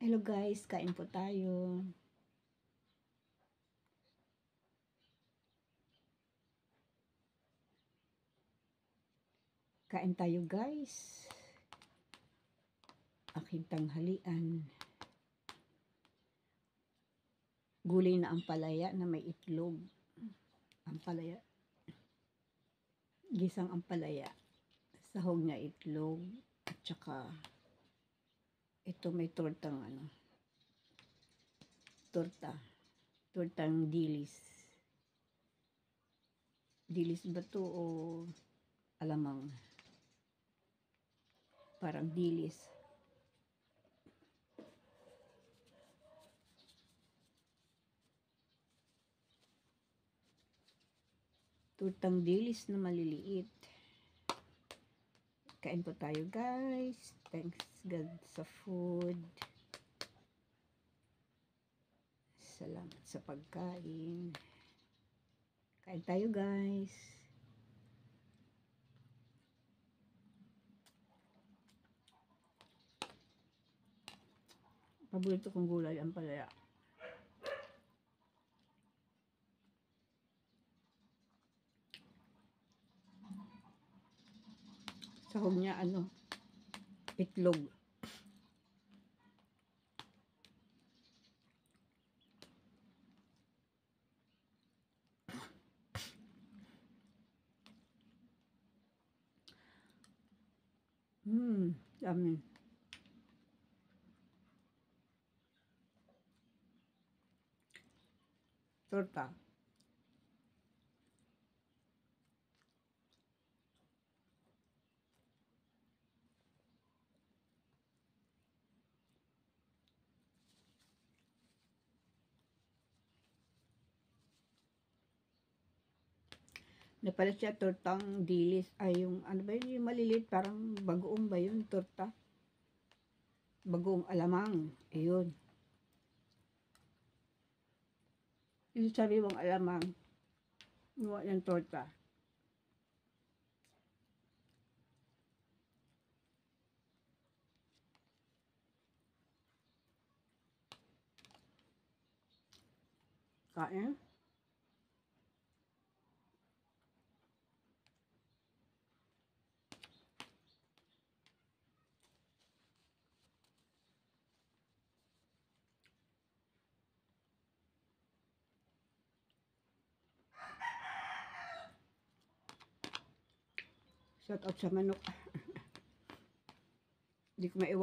Hello guys, kain po tayo. Kain tayo guys. Aking tanghalian. Gulay na ampalaya na may itlog. Ampalaya. Gisang ampalaya. Sahog na itlog. At saka ito may tortang tortang dilis. Dilis ba to o alamang? Parang dilis. Tortang dilis na maliliit. Kain po tayo guys. Thanks God sa food. Salamat sa pagkain. Kain tayo guys. Paborito kong gulay ang palaya. Sahog niya itlog. Dami. Torta. Napala siya tortang dilis. Ay, yung ano ba yun? Yung maliliit. Parang bagoong ba yun? Torta. Bagoong alamang. Ayun. Yung sariwang alamang. Yung torta. Kain. Shout out sa manok. Hindi ko maiwan.